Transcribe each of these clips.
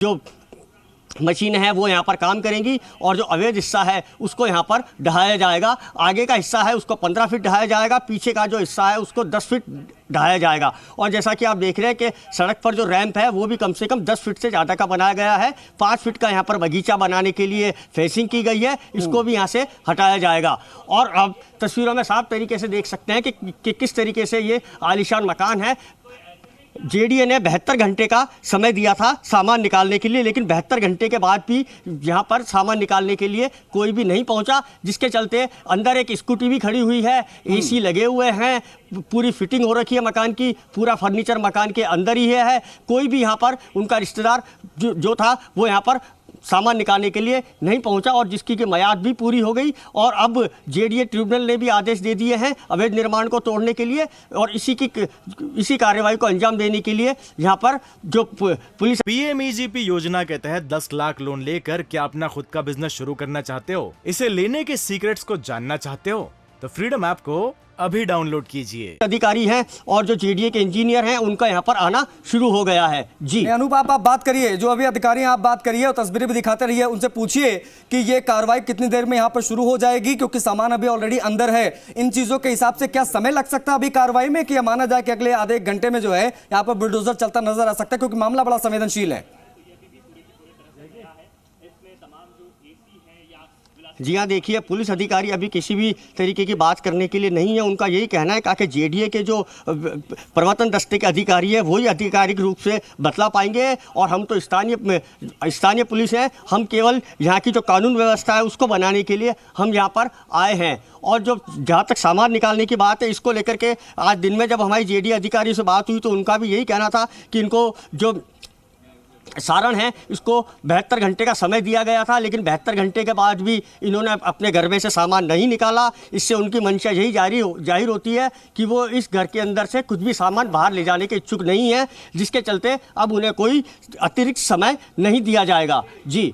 जो मशीन है वो यहाँ पर काम करेंगी और जो अवैध हिस्सा है उसको यहाँ पर ढहाया जाएगा। आगे का हिस्सा है उसको 15 फीट ढहाया जाएगा, पीछे का जो हिस्सा है उसको 10 फीट ढहाया जाएगा। और जैसा कि आप देख रहे हैं कि सड़क पर जो रैंप है वो भी कम से कम 10 फीट से ज़्यादा का बनाया गया है। 5 फीट का यहाँ पर बगीचा बनाने के लिए फेंसिंग की गई है, इसको भी यहाँ से हटाया जाएगा। और अब तस्वीरों में साफ तरीके से देख सकते हैं कि किस तरीके से ये आलीशान मकान है। जेडीए ने 72 घंटे का समय दिया था सामान निकालने के लिए, लेकिन 72 घंटे के बाद भी यहाँ पर सामान निकालने के लिए कोई भी नहीं पहुँचा, जिसके चलते अंदर एक स्कूटी भी खड़ी हुई है, एसी लगे हुए हैं, पूरी फिटिंग हो रखी है मकान की, पूरा फर्नीचर मकान के अंदर ही है। कोई भी यहाँ पर उनका रिश्तेदार जो था वो यहाँ पर सामान निकालने के लिए नहीं पहुंचा और जिसकी की मियाद भी पूरी हो गई। और अब जेडीए ट्रिब्यूनल ने भी आदेश दे दिए हैं अवैध निर्माण को तोड़ने के लिए और इसी कार्रवाई को अंजाम देने के लिए यहाँ पर जो पुलिस। पीएमईजीपी योजना के तहत 10 लाख लोन लेकर क्या अपना खुद का बिजनेस शुरू करना चाहते हो? इसे लेने के सीक्रेट्स को जानना चाहते हो तो फ्रीडम ऐप को अभी डाउनलोड कीजिए। अधिकारी हैं और जो जेडीए के इंजीनियर हैं उनका यहाँ पर आना शुरू हो गया है। जी अनूप, आप बात करिए, जो अभी अधिकारी हैं आप बात करिए और तस्वीरें भी दिखाते रहिए, उनसे पूछिए कि ये कार्रवाई कितनी देर में यहाँ पर शुरू हो जाएगी, क्योंकि सामान अभी ऑलरेडी अंदर है। इन चीजों के हिसाब से क्या समय लग सकता है अभी कार्रवाई में, कि माना जाए कि अगले आधे घंटे में जो है यहाँ पर बुलडोजर चलता नजर आ सकता है, क्योंकि मामला बड़ा संवेदनशील है। जी हाँ, देखिए पुलिस अधिकारी अभी किसी भी तरीके की बात करने के लिए नहीं है। उनका यही कहना है कि जेडीए के जो प्रवर्तन दस्ते के अधिकारी है वही आधिकारिक रूप से बतला पाएंगे और हम तो स्थानीय पुलिस है, हम केवल यहाँ की जो कानून व्यवस्था है उसको बनाने के लिए हम यहाँ पर आए हैं। और जो जहाँ तक सामान निकालने की बात है इसको लेकर के आज दिन में जब हमारी जेडीए अधिकारी से बात हुई तो उनका भी यही कहना था कि इनको जो सारण है इसको 72 घंटे का समय दिया गया था, लेकिन 72 घंटे के बाद भी इन्होंने अपने घर में से सामान नहीं निकाला। इससे उनकी मंशा यही जाहिर होती है कि वो इस घर के अंदर से कुछ भी सामान बाहर ले जाने के इच्छुक नहीं है, जिसके चलते अब उन्हें कोई अतिरिक्त समय नहीं दिया जाएगा। जी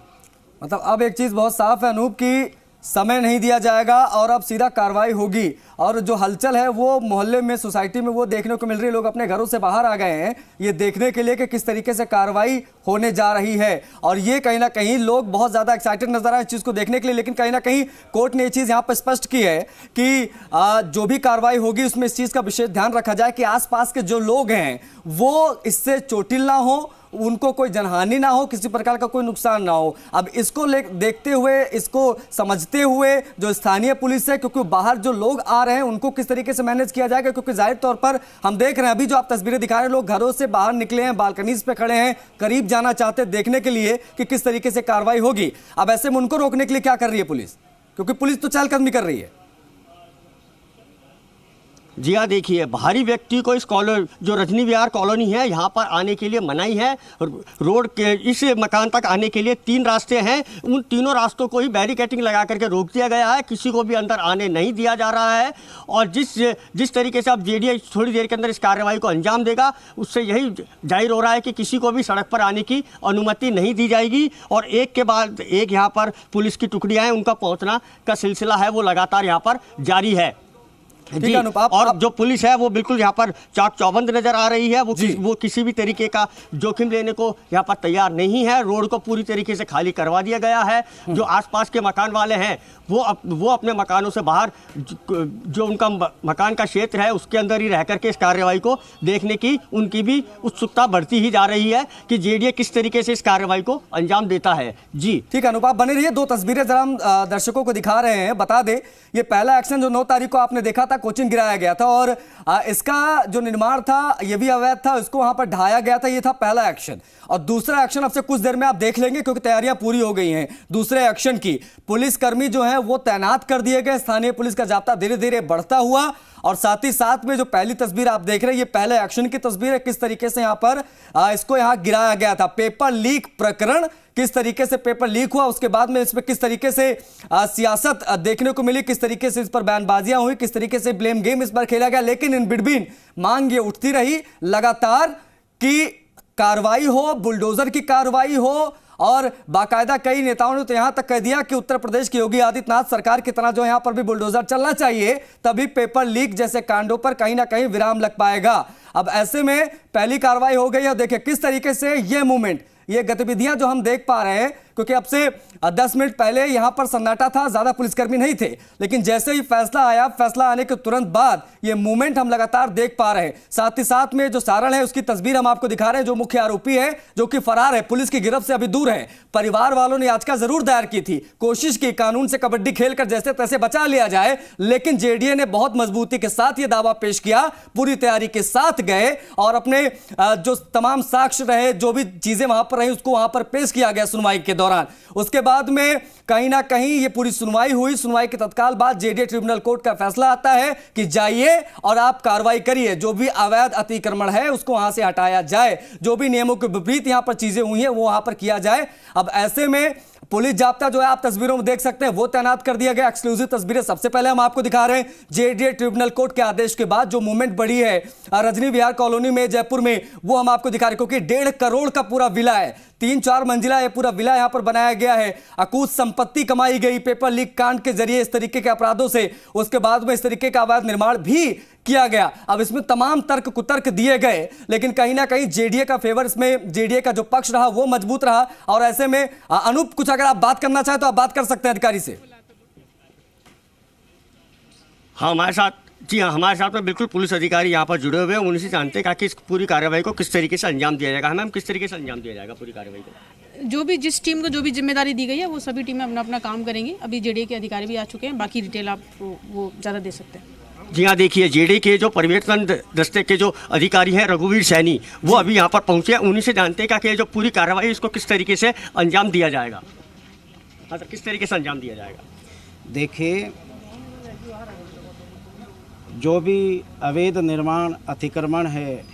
मतलब अब एक चीज़ बहुत साफ है अनूप की समय नहीं दिया जाएगा और अब सीधा कार्रवाई होगी। और जो हलचल है वो मोहल्ले में, सोसाइटी में वो देखने को मिल रही है। लोग अपने घरों से बाहर आ गए हैं ये देखने के लिए कि किस तरीके से कार्रवाई होने जा रही है। और ये कहीं ना कहीं लोग बहुत ज़्यादा एक्साइटेड नजर आए इस चीज़ को देखने के लिए। लेकिन कहीं ना कहीं कोर्ट ने ये चीज़ यहाँ पर स्पष्ट की है कि जो भी कार्रवाई होगी उसमें इस चीज़ का विशेष ध्यान रखा जाए कि आसपास के जो लोग हैं वो इससे चोटिल ना हो, उनको कोई जनहानि ना हो, किसी प्रकार का कोई नुकसान ना हो। अब इसको देखते हुए, इसको समझते हुए जो स्थानीय पुलिस है, क्योंकि बाहर जो लोग आ रहे हैं उनको किस तरीके से मैनेज किया जाएगा, क्योंकि जाहिर तौर पर हम देख रहे हैं अभी जो आप तस्वीरें दिखा रहे हैं, लोग घरों से बाहर निकले हैं, बालकनीज पे खड़े हैं, करीब जाना चाहते हैं देखने के लिए कि किस तरीके से कार्रवाई होगी। अब ऐसे में उनको रोकने के लिए क्या कर रही है पुलिस, क्योंकि पुलिस तो चहलकदमी कर रही है। जी हाँ, देखिए बाहरी व्यक्ति को इस जो रजनी विहार कॉलोनी है यहाँ पर आने के लिए मनाही है। रोड के इस मकान तक आने के लिए 3 रास्ते हैं, उन तीनों रास्तों को ही बैरिकेटिंग लगा करके रोक दिया गया है, किसी को भी अंदर आने नहीं दिया जा रहा है। और जिस तरीके से अब जेडीए थोड़ी देर के अंदर इस कार्रवाई को अंजाम देगा उससे यही जाहिर हो रहा है कि किसी को भी सड़क पर आने की अनुमति नहीं दी जाएगी। और एक के बाद एक यहाँ पर पुलिस की टुकड़ियाँ हैं, उनका पहुँचना का सिलसिला है वो लगातार यहाँ पर जारी है। जी, और जो पुलिस है वो बिल्कुल यहाँ पर चाक चौबंद नजर आ रही है। वो किसी भी तरीके का जोखिम लेने को यहाँ पर तैयार नहीं है। रोड को पूरी तरीके से खाली करवा दिया गया है। जो आसपास के मकान वाले हैं वो अपने मकानों से बाहर, जो उनका मकान का क्षेत्र है उसके अंदर ही रह करके इस कार्रवाई को देखने की उनकी भी उत्सुकता बढ़ती ही जा रही है कि जेडीए किस तरीके से इस कार्रवाई को अंजाम देता है। जी ठीक है अनुपा, बने रहिए। 2 तस्वीरें जरा हम दर्शकों को दिखा रहे हैं। बता दें ये पहला एक्शन जो 9 तारीख को आपने देखा था, कोचिंग गिराया गया था और इसका जो निर्माण था ये भी अवैध था, इसको वहां पर ढाया गया था। ये था पहला एक्शन। और दूसरा एक्शन अब से कुछ देर में आप देख लेंगे क्योंकि तैयारियां पूरी हो गई हैं। दूसरे एक्शन की पुलिसकर्मी जो है वो तैनात कर दिए गए। स्थानीय पुलिस का जाब्ता धीरे धीरे बढ़ता हुआ और साथ ही साथ में जो पहली तस्वीर आप देख रहे हैं ये पहले एक्शन की तस्वीर है। किस तरीके से यहां पर इसको यहां गिराया गया था। पेपर लीक प्रकरण, किस तरीके से पेपर लीक हुआ, उसके बाद में इस पर किस तरीके से सियासत देखने को मिली, किस तरीके से इस पर बयानबाजियां हुई, किस तरीके से ब्लेम गेम इस पर खेला गया। लेकिन इन बिटवीन मांग ये उठती रही लगातार कि कार्रवाई हो, बुलडोजर की कार्रवाई हो। और बाकायदा कई नेताओं ने तो यहां तक कह दिया कि उत्तर प्रदेश की योगी आदित्यनाथ सरकार की तरह जो यहां पर भी बुलडोजर चलना चाहिए, तभी पेपर लीक जैसे कांडों पर कहीं ना कहीं विराम लग पाएगा। अब ऐसे में पहली कार्रवाई हो गई है। देखिए किस तरीके से यह मूवमेंट ये गतिविधियां जो हम देख पा रहे हैं, क्योंकि अब से 10 मिनट पहले यहां पर सन्नाटा था, ज्यादा पुलिसकर्मी नहीं थे, लेकिन जैसे ही फैसला आया, फैसला आने के तुरंत बाद ये मूवमेंट हम लगातार देख पा रहे हैं। साथ ही साथ में जो सारण है उसकी तस्वीर हम आपको दिखा रहे हैं, जो मुख्य आरोपी है जो कि फरार है, पुलिस की गिरफ्त से अभी दूर है। परिवार वालों ने याचिका जरूर दायर की थी, कोशिश की कानून से कबड्डी खेलकर जैसे तैसे बचा लिया जाए, लेकिन जेडीए ने बहुत मजबूती के साथ यह दावा पेश किया, पूरी तैयारी के साथ गए और अपने जो तमाम साक्ष्य रहे, जो भी चीजें वहां पर रही, उसको वहां पर पेश किया गया सुनवाई के दौरान। उसके बाद में कहीं ना कहीं ये पूरी सुनवाई हुई। सुनवाई के तत्काल बाद जेडीए ट्रिब्यूनल कोर्ट का फैसला आता है कि जाइए और आप कार्रवाई करिए, जो भी अवैध अतिक्रमण है उसको वहां से हटाया जाए, जो भी नियमों के विपरीत यहां पर चीजें हुई हैं वो वहां पर किया जाए। अब ऐसे में पुलिस जाब्ता जो है आप तस्वीरों में देख सकते हैं वो तैनात कर दिया गया। एक्सक्लूसिव तस्वीरें सबसे पहले हम आपको दिखा रहे हैं। जेडीए ट्रिब्यूनल कोर्ट के आदेश के बाद जो मूवमेंट बढ़ी है रजनी विहार कॉलोनी में जयपुर में, वो हम आपको दिखा रहे हैं, क्योंकि 1.5 करोड़ का पूरा विला है, 3-4 मंजिला ये पूरा विला यहां पर बनाया गया है। अकूत संपत्ति कमाई गई पेपर लीक कांड के जरिए इस तरीके के अपराधों से। उसके बाद में इस तरीके का अवैध निर्माण भी किया गया। अब इसमें तमाम तर्क कुतर्क दिए गए, लेकिन कहीं ना कहीं जेडीए का फेवर, इसमें जेडीए का जो पक्ष रहा वो मजबूत रहा। और ऐसे में अनूप, कुछ अगर आप बात करना चाहें तो आप बात कर सकते हैं अधिकारी से। हाँ, हमारे साथ, जी हाँ, हमारे साथ में बिल्कुल पुलिस अधिकारी यहाँ पर जुड़े हुए हैं। उन्हीं से जानते हैं कि इस पूरी कार्रवाई को किस तरीके से अंजाम दिया जाएगा। मैम, किस तरीके से अंजाम दिया जाएगा पूरी कार्रवाई को? जो भी जिस टीम को जो भी जिम्मेदारी दी गई है वो सभी टीमें अपना अपना काम करेंगी। अभी जेडीए के अधिकारी भी आ चुके हैं, बाकी डिटेल आप वो ज़्यादा दे सकते हैं। जी हाँ, देखिए, जेडीए के जो पर्यवेक्षण दस्ते के जो अधिकारी हैं रघुवीर सैनी, वो अभी यहाँ पर पहुँचे हैं। उन्हीं से जानते हैं कि जो पूरी कार्रवाई इसको किस तरीके से अंजाम दिया जाएगा। हाँ सर, किस तरीके से अंजाम दिया जाएगा? देखिए, जो भी अवैध निर्माण अतिक्रमण है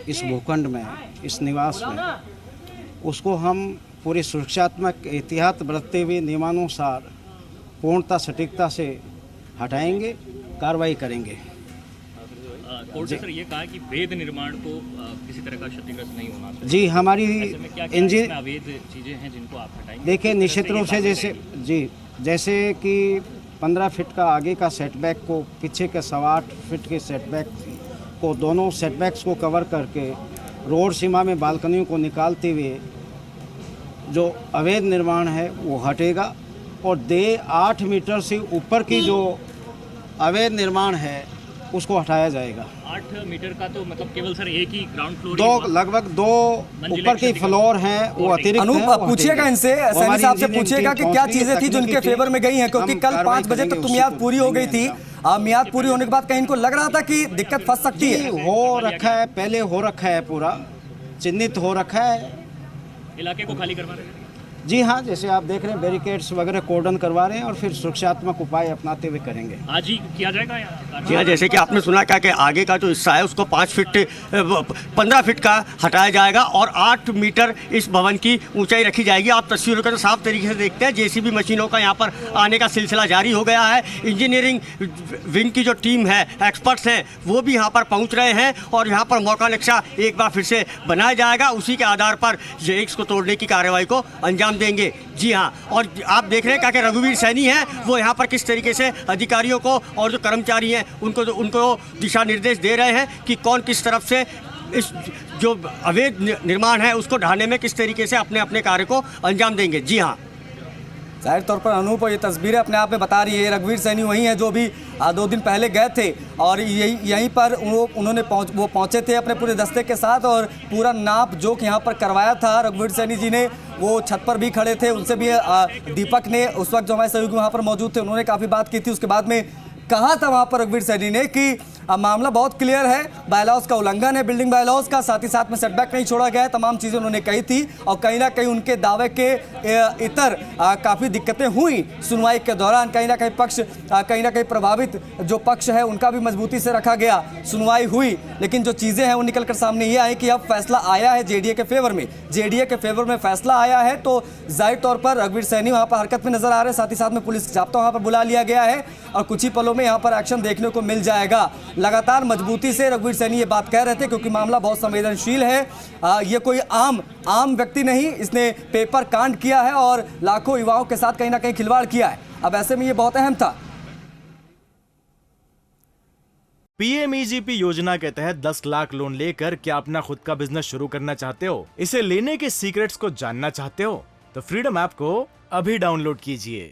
इस भूखंड में, इस निवास में, उसको हम पूरी सुरक्षात्मक एहतियात बरतते हुए नियमानुसार पूर्णता सटीकता से हटाएंगे, कार्रवाई करेंगे। कोर्ट ने सर ये कहा कि वैध निर्माण को किसी तरह का क्षतिग्रस्त नहीं होना चाहिए। जी, हमारी इंजन अवैध चीज़ें हैं जिनको आप हटाएंगे? देखिए, निश्चित रूप से जैसे कि 15 फीट का आगे का सेटबैक को, पीछे के 8.25 फीट के सेटबैक को, दोनों सेटबैक्स को कवर करके रोड सीमा में बालकनियों को निकालते हुए जो अवैध निर्माण है वो हटेगा और 8 मीटर से ऊपर की जो अवैध निर्माण है उसको हटाया जाएगा। 8 मीटर का तो मतलब केवल सर एक ही ग्राउंड फ्लोर, लगभग 2 ऊपर की फ्लोर हैं वो अतिरिक्त। अनूप, पूछिएगा इनसे, सैनी साहब से पूछिएगा कि क्या चीजें थी जो इनके फेवर में गई हैं, क्योंकि कल 5 बजे तक तो मियाद पूरी हो गई थी। मियाद पूरी होने के बाद कहीं इनको लग रहा था कि दिक्कत फंस सकती है। हो रखा है, पहले हो रखा है, पूरा चिन्हित हो रखा है। इलाके को खाली करवा रहे हैं? जी हाँ, जैसे आप देख रहे हैं, बैरिकेड्स वगैरह कोर्डन करवा रहे हैं और फिर सुरक्षात्मक उपाय अपनाते हुए करेंगे। आज ही किया जाएगा या? जी हाँ, जैसे कि आपने सुना कि आगे का जो हिस्सा है उसको 15 फीट का हटाया जाएगा और 8 मीटर इस भवन की ऊंचाई रखी जाएगी। आप तस्वीरों को तो साफ तरीके से देखते हैं, जेसीबी मशीनों का यहाँ पर आने का सिलसिला जारी हो गया है। इंजीनियरिंग विंग की जो टीम है, एक्सपर्ट्स हैं, वो भी यहाँ पर पहुँच रहे हैं और यहाँ पर मौका नक्शा एक बार फिर से बनाया जाएगा। उसी के आधार पर जेक्स को तोड़ने की कार्रवाई को अंजाम देंगे। जी हाँ, और आप देख रहे हैं कि रघुवीर सैनी हैं, वो यहाँ पर किस तरीके से अधिकारियों को और जो कर्मचारी हैं उनको दिशा निर्देश दे रहे हैं कि कौन किस तरफ से इस जो अवैध निर्माण है उसको ढाने में किस तरीके से अपने अपने कार्य को अंजाम देंगे। जी हाँ, जाहिर तौर पर अनूप, ये तस्वीरें अपने आप में बता रही है, रघुवीर सैनी वही हैं जो भी 2 दिन पहले गए थे और यहीं पर उन्होंने पहुंचे थे अपने पूरे दस्ते के साथ और पूरा नाप जोख यहाँ पर करवाया था। रघुवीर सैनी जी ने वो छत पर भी खड़े थे, उनसे भी दीपक ने, उस वक्त जो हमारे सहयोगी वहाँ पर मौजूद थे, उन्होंने काफ़ी बात की थी। उसके बाद में कहा था वहाँ पर रघुवीर सैनी ने कि मामला बहुत क्लियर है, बायलॉज का उल्लंघन है, बिल्डिंग बायलॉज का, साथ ही साथ में सेटबैक नहीं छोड़ा गया है, तमाम चीज़ें उन्होंने कही थी और कहीं ना कहीं उनके दावे के इतर काफ़ी दिक्कतें हुई सुनवाई के दौरान। कहीं ना कहीं प्रभावित जो पक्ष है उनका भी मजबूती से रखा गया, सुनवाई हुई, लेकिन जो चीज़ें हैं वो निकल कर सामने ये आई कि अब फैसला आया है जेडीए के फेवर में। जेडीए के फेवर में फैसला आया है तो जाहिर तौर पर रघुवीर सैनी वहाँ पर हरकत में नजर आ रहे हैं, साथ ही साथ में पुलिस जाब्ता वहाँ पर बुला लिया गया है और कुछ ही पलों में यहाँ पर एक्शन देखने को मिल जाएगा। लगातार मजबूती से रघुवीर सैनी ये बात कह रहे थे क्योंकि मामला बहुत संवेदनशील है। ये कोई आम व्यक्ति नहीं, इसने पेपर कांड किया है और लाखों युवाओं के साथ कहीं ना कहीं खिलवाड़ किया है। अब ऐसे में ये बहुत अहम था। पीएमईजीपी योजना के तहत 10 लाख लोन लेकर क्या अपना खुद का बिजनेस शुरू करना चाहते हो? इसे लेने के सीक्रेट्स को जानना चाहते हो? तो फ्रीडम ऐप को अभी डाउनलोड कीजिए।